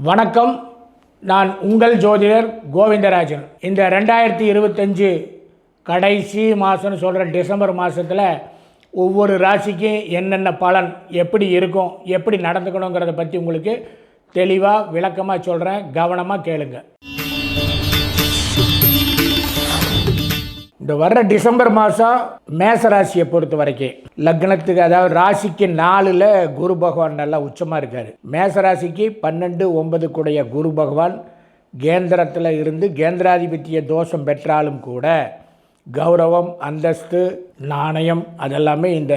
வணக்கம். நான் உங்கள் ஜோதிடர் கோவிந்தராஜன். இந்த 2025 கடைசி மாதம்னு சொல்கிற டிசம்பர் மாதத்தில் ஒவ்வொரு ராசிக்கும் என்னென்ன பலன், எப்படி இருக்கும், எப்படி நடந்துக்கணுங்கிறத பற்றி உங்களுக்கு தெளிவாக விளக்கமாக சொல்கிறேன். கவனமாக கேளுங்க. இந்த வர்ற டிசம்பர் மாதம் மேசராசியை பொறுத்த வரைக்கும் லக்னத்துக்கு, அதாவது ராசிக்கு 4ல் குரு பகவான் நல்லா உச்சமாக இருக்கார். மேசராசிக்கு 12, 9 குரு பகவான் கேந்திரத்தில் இருந்து கேந்திராதிபத்திய தோஷம் பெற்றாலும் கூட கௌரவம், அந்தஸ்து, நாணயம் அதெல்லாமே இந்த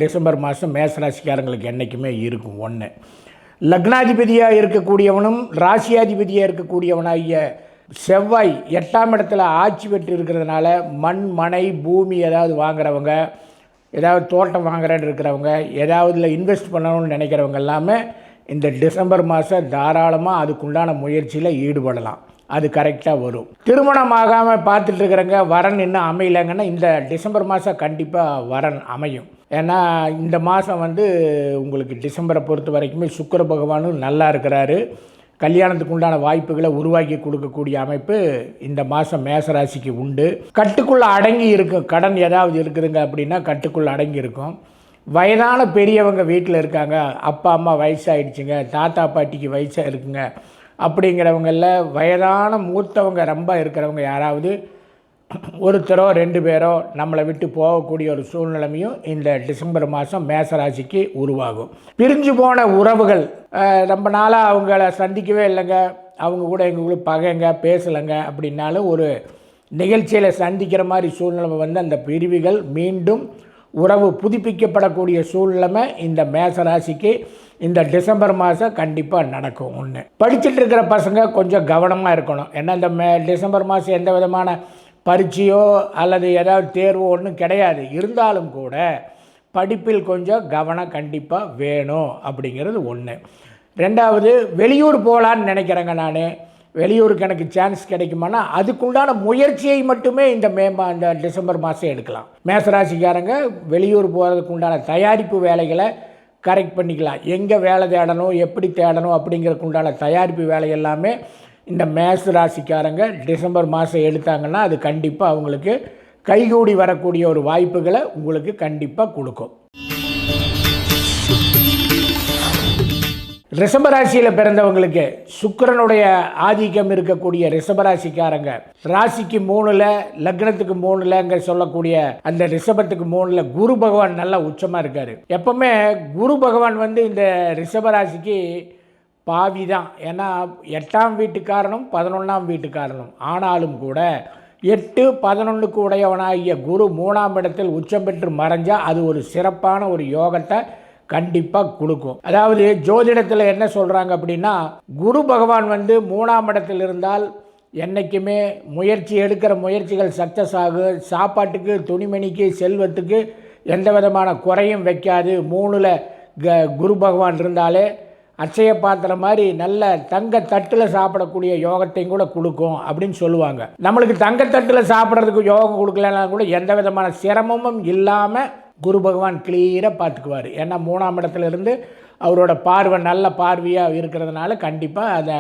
டிசம்பர் மாதம் மேசராசிக்காரங்களுக்கு என்றைக்குமே இருக்கும். ஒன்று, லக்னாதிபதியாக இருக்கக்கூடியவனும் ராசியாதிபதியாக இருக்கக்கூடியவனாகிய செவ்வாய் 8ஆம் இடத்துல ஆட்சி பெற்று இருக்கிறதுனால மண், மனை, பூமி ஏதாவது வாங்குறவங்க, ஏதாவது தோட்டம் வாங்குறேன்னு இருக்கிறவங்க, ஏதாவதுல இன்வெஸ்ட் பண்ணணும்னு நினைக்கிறவங்க எல்லாமே இந்த டிசம்பர் மாதம் தாராளமாக அதுக்குண்டான முயற்சியில் ஈடுபடலாம். அது கரெக்டாக வரும். திருமணம் ஆகாமல் பார்த்துட்டு இருக்கிறவங்க, வரன் இன்னும் அமையலைங்கன்னா இந்த டிசம்பர் மாதம் கண்டிப்பாக வரன் அமையும். ஏன்னா இந்த மாதம் உங்களுக்கு டிசம்பரை பொறுத்த வரைக்குமே சுக்கிர பகவானும் நல்லா இருக்கிறாரு. கல்யாணத்துக்கு உண்டான வாய்ப்புகளை உருவாக்கி கொடுக்கக்கூடிய அமைப்பு இந்த மாதம் மேசராசிக்கு உண்டு. கட்டுக்குள்ளே அடங்கி இருக்கும். கடன் ஏதாவது இருக்குதுங்க அப்படின்னா கட்டுக்குள்ளே அடங்கி இருக்கும். வயதான பெரியவங்க வீட்டில் இருக்காங்க, அப்பா அம்மா வயசாகிடுச்சுங்க, தாத்தா பாட்டிக்கு வயசாக இருக்குங்க அப்படிங்கிறவங்களில் வயதான மூத்தவங்க ரொம்ப இருக்கிறவங்க யாராவது ஒருத்தரோ 2 பேரோ நம்மளை விட்டு போகக்கூடிய ஒரு சூழ்நிலைமையும் இந்த டிசம்பர் மாதம் மேசராசிக்கு உருவாகும். பிரிஞ்சு போன உறவுகள், ரொம்ப நாளாக அவங்கள சந்திக்கவே இல்லைங்க, அவங்க கூட எங்களுக்கு பகைங்க, பேசலைங்க அப்படின்னாலும் ஒரு நிகழ்ச்சியில் சந்திக்கிற மாதிரி சூழ்நிலை அந்த பிரிவுகள் மீண்டும் உறவு புதுப்பிக்கப்படக்கூடிய சூழ்நிலைமை இந்த மேசராசிக்கு இந்த டிசம்பர் மாதம் கண்டிப்பாக நடக்கும். ஒன்று, படிச்சுட்டு இருக்கிற பசங்க கொஞ்சம் கவனமாக இருக்கணும். ஏன்னா இந்த டிசம்பர் மாதம் எந்த விதமான பரீட்சையோ அல்லது ஏதாவது தேர்வோ ஒன்றும் கிடையாது. இருந்தாலும் கூட படிப்பில் கொஞ்சம் கவனம் கண்டிப்பாக வேணும் அப்படிங்கிறது ஒன்று. 2வது, வெளியூர் போகலான்னு நினைக்கிறேங்க. நான் வெளியூருக்கு எனக்கு சான்ஸ் கிடைக்குமானா அதுக்குண்டான முயற்சியை மட்டுமே இந்த டிசம்பர் மாதம் எடுக்கலாம். மேசராசிக்காரங்க வெளியூர் போகிறதுக்கு உண்டான தயாரிப்பு வேலைகளை கரெக்ட் பண்ணிக்கலாம். எங்கே வேலை தேடணும், எப்படி தேடணும் அப்படிங்கிறதுக்கு உண்டான தயாரிப்பு வேலை எல்லாமே இந்த மேச ராசிக்காரங்க டிசம்பர் மாதம் எடுத்தாங்கன்னா அது கண்டிப்பாக அவங்களுக்கு கைகூடி வரக்கூடிய ஒரு வாய்ப்புகளை உங்களுக்கு கண்டிப்பாக கொடுக்கும். ரிஷபராசியில் பிறந்தவங்களுக்கு சுக்கிரனுடைய ஆதிக்கம் இருக்கக்கூடிய ரிஷபராசிக்காரங்க ராசிக்கு 3ல், லக்னத்துக்கு 3ல் சொல்லக்கூடிய அந்த ரிஷபத்துக்கு 3ல் குரு பகவான் நல்லா உச்சமாக இருக்கார். எப்பவுமே குரு பகவான் இந்த ரிஷபராசிக்கு பாவி தான். ஏன்னா 8ஆம் வீட்டுக்காரனும் 11ஆம் வீட்டுக்காரனும். ஆனாலும் கூட 8, 11க்கு உடையவனாகிய குரு 3ஆம் இடத்தில் உச்சம் பெற்று மறைஞ்சால் அது ஒரு சிறப்பான ஒரு யோகத்தை கண்டிப்பாக கொடுக்கும். அதாவது ஜோதிடத்தில் என்ன சொல்கிறாங்க அப்படின்னா, குரு பகவான் 3ஆம் இடத்தில் இருந்தால் என்றைக்குமே எடுக்கிற முயற்சிகள் சக்ஸஸ் ஆகும். சாப்பாட்டுக்கு, துணிமணிக்கு, செல்வத்துக்கு எந்த விதமான குறையும் வைக்காது. 3ல் குரு பகவான் இருந்தாலே அச்சய பாத்திரம் மாதிரி நல்ல தங்கத்தட்டில் சாப்பிடக்கூடிய யோகத்தையும் கூட கொடுக்கும் அப்படின்னு சொல்லுவாங்க. நம்மளுக்கு தங்கத்தட்டில் சாப்பிட்றதுக்கு யோகம் கொடுக்கலன்னா கூட எந்த விதமான சிரமமும் இல்லாமல் குரு பகவான் கிளியராக பார்த்துக்குவார். ஏன்னா 3ஆம் இடத்துல இருந்து அவரோட பார்வை நல்ல பார்வையாக இருக்கிறதுனால கண்டிப்பாக அந்த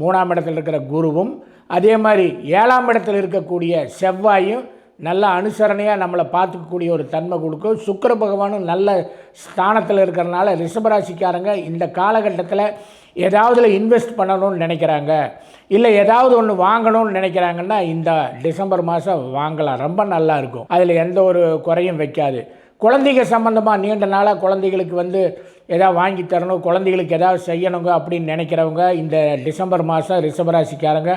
3ஆம் இடத்துல இருக்கிற குருவும், அதே மாதிரி 7ஆம் இடத்தில் இருக்கக்கூடிய செவ்வாயும் நல்ல அனுசரணையாக நம்மளை பார்த்துக்கக்கூடிய ஒரு தன்மை கொடுக்கும். சுக்கிர பகவானும் நல்ல ஸ்தானத்தில் இருக்கிறனால ரிஷபராசிக்காரங்க இந்த காலகட்டத்தில் ஏதாவதுல இன்வெஸ்ட் பண்ணணும்னு நினைக்கிறாங்க, இல்லை ஏதாவது ஒன்று வாங்கணும்னு நினைக்கிறாங்கன்னா இந்த டிசம்பர் மாதம் வாங்கலாம். ரொம்ப நல்லா இருக்கும். அதில் எந்த ஒரு குறையும் வைக்காது. குழந்தைங்க சம்மந்தமாக நீண்ட நாளாக குழந்தைகளுக்கு எதாவது வாங்கி தரணும், குழந்தைகளுக்கு ஏதாவது செய்யணுங்க அப்படின்னு நினைக்கிறவங்க இந்த டிசம்பர் மாதம் ரிஷபராசிக்காரங்க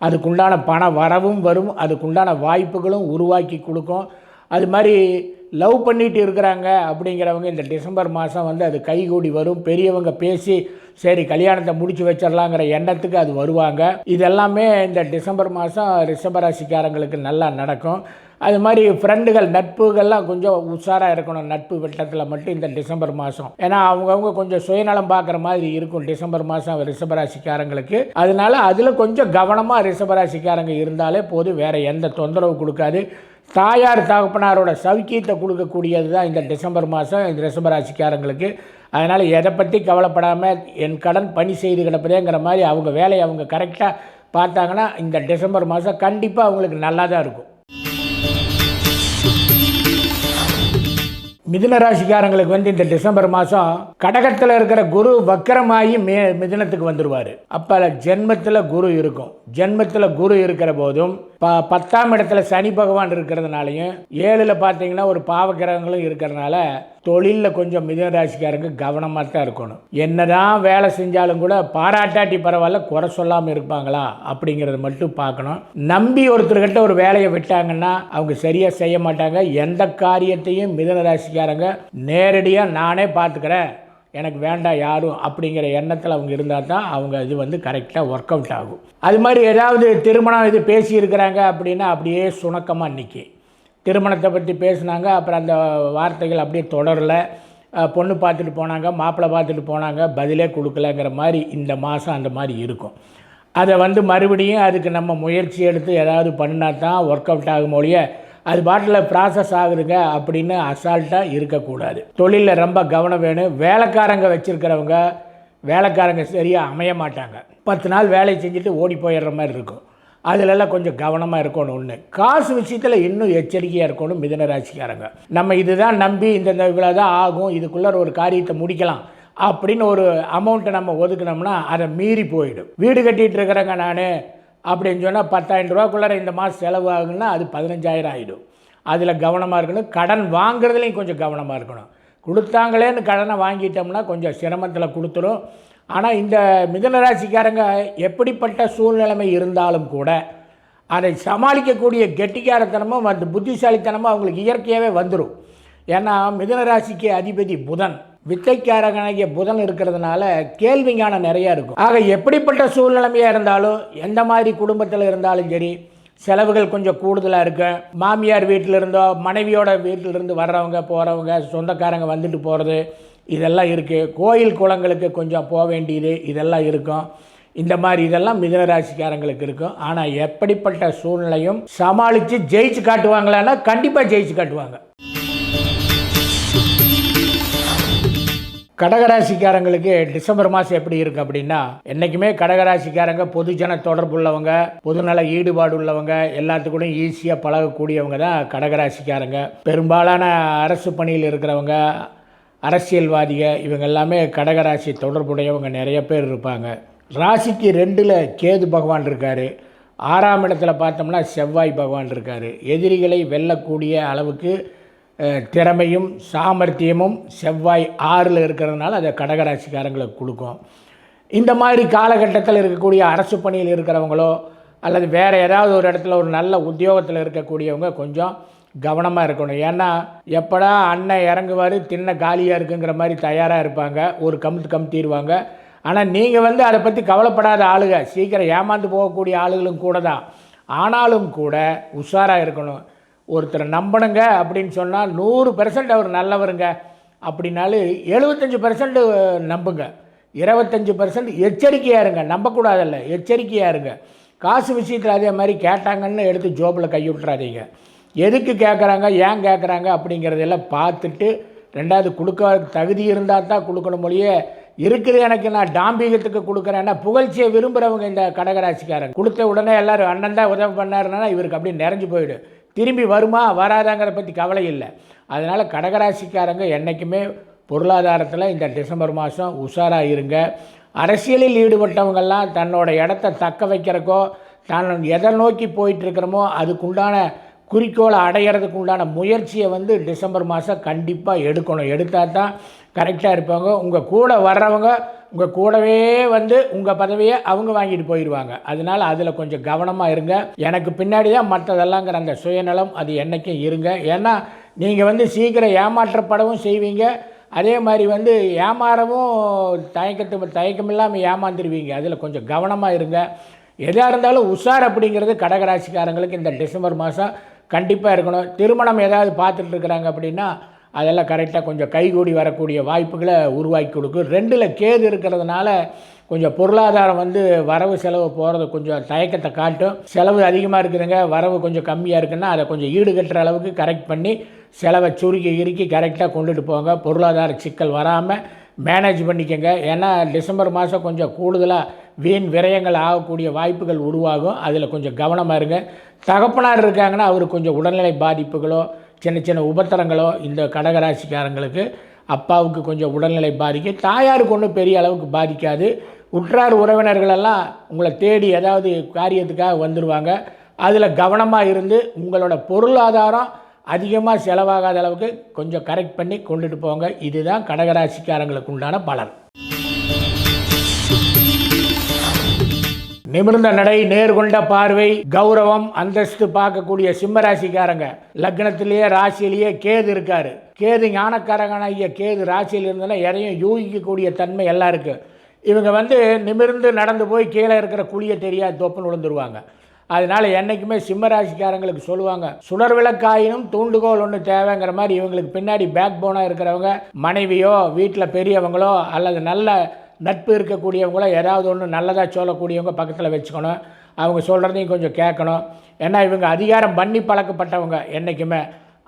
அதுக்குண்டான பண வரவும் வரும், அதுக்குண்டான வாய்ப்புகளும் உருவாக்கி கொடுக்கும். அது மாதிரி லவ் பண்ணிட்டு இருக்கிறாங்க அப்படிங்கிறவங்க இந்த டிசம்பர் மாதம் அது கைகூடி வரும். பெரியவங்க பேசி சரி கல்யாணத்தை முடிச்சு வச்சிடலாங்கிற எண்ணத்துக்கு அது வருவாங்க. இதெல்லாமே இந்த டிசம்பர் மாதம் ரிஷபராசிக்காரங்களுக்கு நல்லா நடக்கும். அது மாதிரி ஃப்ரெண்டுகள் நட்புகள்லாம் கொஞ்சம் உஷாராக இருக்கணும். நட்பு வட்டத்தில் மட்டும் இந்த டிசம்பர் மாதம், ஏன்னா அவங்கவுங்க கொஞ்சம் சுயநலம் பார்க்குற மாதிரி இருக்கும் டிசம்பர் மாதம் ரிஷபராசிக்காரங்களுக்கு. அதனால அதில் கொஞ்சம் கவனமாக ரிஷபராசிக்காரங்க இருந்தாலே போதும், வேறு எந்த தொந்தரவு கொடுக்காது. தாயார் தகப்பனாரோட சௌக்கியத்தை கொடுக்கக்கூடியது தான் இந்த டிசம்பர் மாதம் இந்த ரிஷபராசிக்காரங்களுக்கு. அதனால் எதை பற்றி கவலைப்படாமல் என் கடன் பணி செய்து கிடப்பதேங்கிற மாதிரி அவங்க வேலையை அவங்க கரெக்டாக பார்த்தாங்கன்னா இந்த டிசம்பர் மாதம் கண்டிப்பாக அவங்களுக்கு நல்லா தான் இருக்கும். மிதுன ராசிக்காரங்களுக்கு இந்த டிசம்பர் மாதம் கடகத்தில் இருக்கிற குரு வக்கரமாகி மிதுனத்துக்கு வந்துடுவார். அப்போ ஜென்மத்தில் குரு இருக்கும். ஜென்மத்தில் குரு இருக்கிற போதும் 10ஆம் இடத்துல சனி பகவான் இருக்கிறதுனாலையும் 7ல் பார்த்தீங்கன்னா ஒரு பாவக்கிரகங்களும் இருக்கிறதுனால தொழிலில் கொஞ்சம் மிதுன ராசிக்காரங்க கவனமாக தான் இருக்கணும். என்னதான் வேலை செஞ்சாலும் கூட பாராட்டாட்டி பரவாயில்ல, குறை சொல்லாமல் இருப்பாங்களா அப்படிங்கிறத மட்டும் பார்க்கணும். நம்பி ஒருத்தர்கிட்ட ஒரு வேலையை விட்டாங்கன்னா அவங்க சரியாக செய்ய மாட்டாங்க. எந்த காரியத்தையும் மிதுன ராசிக்காரங்க நேரடியாக நானே பார்த்துக்கிறேன், எனக்கு வேண்டாம் யாரும் அப்படிங்கிற எண்ணத்தில் அவங்க இருந்தால் தான் அவங்க இது கரெக்டாக ஒர்க் அவுட் ஆகும். அது மாதிரி ஏதாவது திருமணம் இது பேசியிருக்கிறாங்க அப்படின்னா அப்படியே சுணக்கமாக நிற்கி திருமணத்தை பற்றி பேசினாங்க, அப்புறம் அந்த வார்த்தைகள் அப்படியே தொடரலை. பொண்ணு பார்த்துட்டு போனாங்க, மாப்பிள்ளை பார்த்துட்டு போனாங்க, பதிலே கொடுக்கலங்கிற மாதிரி இந்த மாதம் அந்த மாதிரி இருக்கும். அதை மறுபடியும் அதுக்கு நம்ம முயற்சி எடுத்து ஏதாவது பண்ணினா தான் ஒர்க் அவுட் ஆகும் ஒழிய அது பாட்டில் ப்ராசஸ் ஆகுதுங்க அப்படின்னு அசால்ட்டாக இருக்கக்கூடாது. தொழிலில் ரொம்ப கவனம் வேணும். வேலைக்காரங்க வச்சுருக்கிறவங்க வேலைக்காரங்க சரியாக அமைய மாட்டாங்க. 10 நாள் வேலை செஞ்சுட்டு ஓடி போயிடுற மாதிரி இருக்கும். அதிலெல்லாம் கொஞ்சம் கவனமாக இருக்கணும். ஒன்று, காசு விஷயத்தில் இன்னும் எச்சரிக்கையாக இருக்கணும் மிதுன ராசிக்காரங்க. நம்ம இதுதான் நம்பி இந்த இவ்வளோ தான் ஆகும், இதுக்குள்ளே ஒரு காரியத்தை முடிக்கலாம் அப்படின்னு ஒரு அமௌண்ட்டை நம்ம ஒதுக்கினோம்னா அதை மீறி போயிடும். வீடு கட்டிகிட்டு இருக்கிறேங்க நான் அப்படின்னு சொன்னால் 10,000 ரூபாக்குள்ளே இந்த மாதம் செலவு ஆகுன்னா அது 15,000 ஆகிடும். அதில் கவனமாக இருக்கணும். கடன் வாங்குறதுலேயும் கொஞ்சம் கவனமாக இருக்கணும். கொடுத்தாங்களேன்னு கடனை வாங்கிட்டோம்னா கொஞ்சம் சிரமத்தில் கொடுத்துரும். ஆனால் இந்த மிதுன ராசிக்காரங்க எப்படிப்பட்ட சூழ்நிலைமை இருந்தாலும் கூட அதை சமாளிக்கக்கூடிய கெட்டிக்காரத்தனமும் அந்த புத்திசாலித்தனமும் அவங்களுக்கு இயற்கையாகவே வந்துடும். ஏன்னா மிதுன ராசிக்கு அதிபதி புதன், வித்தைக்காரகனாகிய புதன் இருக்கிறதுனால கேள்விஞானம் நிறையா இருக்கும். ஆக எப்படிப்பட்ட சூழ்நிலைமையாக இருந்தாலும், எந்த மாதிரி குடும்பத்தில் இருந்தாலும் சரி, செலவுகள் கொஞ்சம் கூடுதலாக இருக்கும். மாமியார் வீட்டிலிருந்தோ மனைவியோட வீட்டிலிருந்து வர்றவங்க போகிறவங்க சொந்தக்காரங்க வந்துட்டு போகிறது இதெல்லாம் இருக்குது. கோயில் குளங்களுக்கு கொஞ்சம் போக வேண்டியது இதெல்லாம் இருக்கும். இந்த மாதிரி இதெல்லாம் மிதுன ராசிக்காரங்களுக்கு இருக்கும். ஆனால் எப்படிப்பட்ட சூழ்நிலையும் சமாளித்து ஜெயிச்சு காட்டுவாங்களான்னா கண்டிப்பாக ஜெயிச்சு காட்டுவாங்க. கடகராசிக்காரங்களுக்கு டிசம்பர் மாதம் எப்படி இருக்குது அப்படின்னா, என்றைக்குமே கடகராசிக்காரங்க பொதுஜன தொடர்பு உள்ளவங்க, பொதுநல ஈடுபாடு உள்ளவங்க, எல்லாத்துக்கூடையும் ஈஸியாக பழகக்கூடியவங்க தான் கடகராசிக்காரங்க. பெரும்பாலான அரசு பணியில் இருக்கிறவங்க, அரசியல்வாதிக, இவங்க எல்லாமே கடகராசி தொடர்புடையவங்க நிறைய பேர் இருப்பாங்க. ராசிக்கு 2ல் கேது பகவான் இருக்கார். 6ஆம் இடத்துல பார்த்தோம்னா செவ்வாய் பகவான் இருக்கார். எதிரிகளை வெல்லக்கூடிய அளவுக்கு திறமையும் சாமர்த்தியமும் செவ்வாய் 6ல் இருக்கிறதுனால அதை கடகராசிக்காரங்களுக்கு கொடுக்கும். இந்த மாதிரி காலகட்டத்தில் இருக்கக்கூடிய அரசு பணியில் இருக்கிறவங்களோ அல்லது வேறு ஏதாவது ஒரு இடத்துல ஒரு நல்ல உத்தியோகத்தில் இருக்கக்கூடியவங்க கொஞ்சம் கவனமாக இருக்கணும். ஏன்னா எப்படா அண்ணன் இறங்குவார் தின்ன காலியாக இருக்குங்கிற மாதிரி தயாராக இருப்பாங்க. ஒரு கமுத்திடுவாங்க. ஆனால் நீங்கள் அதை பற்றி கவலைப்படாத ஆளுங்க, சீக்கிரம் ஏமாந்து போகக்கூடிய ஆளுகளும் கூட தான். ஆனாலும் கூட உஷாராக இருக்கணும். ஒருத்தரை நம்பணுங்க அப்படின்னு சொன்னால் 100% அவர் நல்லவருங்க அப்படின்னாலும் 75% நம்புங்க, 25% எச்சரிக்கையாக இருங்க. நம்பக்கூடாதல்ல, எச்சரிக்கையாக இருங்க. காசு விஷயத்தில் அதே மாதிரி கேட்டாங்கன்னு எடுத்து ஜோபில் கை விட்டுறாதீங்க. எதுக்கு கேட்குறாங்க, ஏன் கேட்குறாங்க அப்படிங்கிறதெல்லாம் பார்த்துட்டு, 2வது கொடுக்க தகுதி இருந்தால் தான் கொடுக்கணும் மொழியே இருக்குது. எனக்கு நான் டாம்பீகத்துக்கு கொடுக்குறேன்னா புகழ்ச்சியை விரும்புகிறவங்க இந்த கடகராசிக்காரங்க. கொடுத்த உடனே எல்லோரும் அண்ணன் தான் உதவி பண்ணாருன்னா இவருக்கு அப்படியே நிறைஞ்சு போயிடும். திரும்பி வருமா வராதாங்கிறத பற்றி கவலை இல்லை. அதனால் கடகராசிக்காரங்க என்றைக்குமே பொருளாதாரத்தில் இந்த டிசம்பர் மாதம் உஷாராக இருங்க. அரசியலில் ஈடுபட்டவங்கள்லாம் தன்னோட இடத்த தக்க வைக்கிறக்கோ தான் எதை நோக்கி போயிட்டுருக்கிறோமோ அதுக்குண்டான குறிக்கோளை அடையிறதுக்கு உண்டான முயற்சியை டிசம்பர் மாதம் கண்டிப்பாக எடுக்கணும். எடுத்தால் தான் கரெக்டாக இருப்பாங்க. உங்கள் கூட வர்றவங்க உங்கள் கூடவே உங்கள் பதவியை அவங்க வாங்கிட்டு போயிடுவாங்க. அதனால் அதில் கொஞ்சம் கவனமாக இருங்க. எனக்கு பின்னாடி தான் மற்றதெல்லாங்கிற அந்த சுயநலம் அது என்றைக்கும் இருங்க. ஏன்னா நீங்கள் சீக்கிரம் ஏமாற்றப்படவும் செய்வீங்க. அதே மாதிரி ஏமாறவும் தயக்கமில்லாமல் ஏமாந்துருவீங்க. அதில் கொஞ்சம் கவனமாக இருங்க. எதாக இருந்தாலும் உஷார் அப்படிங்கிறது கடகராசிக்காரங்களுக்கு இந்த டிசம்பர் மாதம் கண்டிப்பாக இருக்கணும். திருமணம் ஏதாவது பார்த்துட்டு இருக்கிறாங்க அப்படின்னா அதெல்லாம் கரெக்டாக கொஞ்சம் கைகூடி வரக்கூடிய வாய்ப்புகளை உருவாக்கி கொடுக்கும். 2ல் கேது இருக்கிறதுனால கொஞ்சம் பொருளாதாரம் வரவு செலவு போகிறது கொஞ்சம் தயக்கத்தை காட்டும். செலவு அதிகமாக இருக்குதுங்க, வரவு கொஞ்சம் கம்மியாக இருக்குன்னா அதை கொஞ்சம் ஈடுகட்டுற அளவுக்கு கரெக்ட் பண்ணி செலவை சுருக்கி கரெக்டாக கொண்டுட்டு போங்க. பொருளாதார சிக்கல் வராமல் மேனேஜ் பண்ணிக்கங்க. ஏன்னா டிசம்பர் மாதம் கொஞ்சம் கூடுதலாக வீண் விரயங்கள் ஆகக்கூடிய வாய்ப்புகள் உருவாகும். அதில் கொஞ்சம் கவனமாக இருங்க. தகப்பனார் இருக்காங்கன்னா அவர் கொஞ்சம் உடல்நிலை பாதிப்புகளோ சின்ன உபத்திரங்களோ இந்த கடகராசிக்காரங்களுக்கு அப்பாவுக்கு கொஞ்சம் உடல்நிலை பாதிக்கும். தாயாருக்கு ஒன்றும் பெரிய அளவுக்கு பாதிக்காது. உற்றார் உறவினர்களெல்லாம் உங்களை தேடி ஏதாவது காரியத்துக்காக வந்துடுவாங்க. அதில் கவனமாக இருந்து உங்களோட பொருளாதாரம் அதிகமாக செலவாகாத அளவுக்கு கொஞ்சம் கரெக்ட் பண்ணி கொண்டுட்டு போங்க. இதுதான் கடகராசிக்காரங்களுக்கு உண்டான பலன். நிமிர்ந்த நடை, நேர்கொண்ட பார்வை, கௌரவம், அந்தஸ்து பார்க்கக்கூடிய சிம்மராசிக்காரங்க. லக்னத்திலேயே ராசியிலேயே கேது இருக்காரு. கேது ஞானக்காரகனாகிய கேது ராசியில் இருந்தனா எதையும் யூகிக்கக்கூடிய தன்மை எல்லாம் இருக்குது. இவங்க நிமிர்ந்து நடந்து போய் கீழே இருக்கிற குழியை தெரியாது தொப்புன்னு விழுந்துருவாங்க. அதனால் என்றைக்குமே சிம்மராசிக்காரங்களுக்கு சொல்லுவாங்க, சுடர் விளக்காயினும் தூண்டுகோல் ஒன்று தேவைங்கிற மாதிரி இவங்களுக்கு பின்னாடி பேக் போனாக இருக்கிறவங்க மனைவியோ வீட்டில் பெரியவங்களோ அல்லது நல்ல நட்பு இருக்கக்கூடியவங்களோ ஏதாவது ஒன்று நல்லதாக சொல்லக்கூடியவங்க பக்கத்தில் வச்சுக்கணும். அவங்க சொல்கிறதையும் கொஞ்சம் கேட்கணும். ஏன்னா இவங்க அதிகாரம் பண்ணி பழக்கப்பட்டவங்க. என்றைக்குமே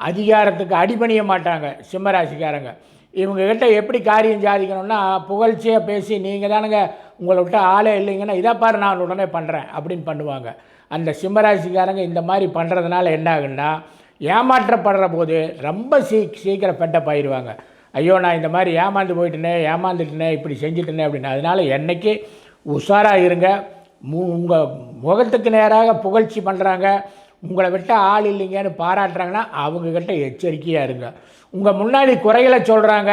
அதிகாரத்துக்கு அடிபணிய மாட்டாங்க சிம்மராசிக்காரங்க. இவங்ககிட்ட எப்படி காரியம் சாதிக்கணும்னா புகழ்ச்சியாக பேசி நீங்கள் தானுங்க உங்களை விட்டு ஆளே இல்லைங்கன்னா இதை பாரு நான் உடனே பண்ணுறேன் அப்படின்னு பண்ணுவாங்க. அந்த சிம்மராசிக்காரங்க இந்த மாதிரி பண்ணுறதுனால என்ன ஆகுன்னா ஏமாற்றப்படுற போது ரொம்ப சீக்கிரம் பெட்டப் ஆயிடுவாங்க. ஐயோ நான் இந்த மாதிரி ஏமாந்துட்டேனே இப்படி செஞ்சுட்டேனே அப்படின்னு. அதனால் என்றைக்கு உஷாராக இருங்க. உங்கள் முகத்துக்கு நேராக புகழ்ச்சி பண்ணுறாங்க, உங்களை விட்ட ஆள் இல்லைங்கன்னு பாராட்டுறாங்கன்னா அவங்கக்கிட்ட எச்சரிக்கையாக இருங்க. உங்கள் முன்னாடி குறைகளை சொல்கிறாங்க,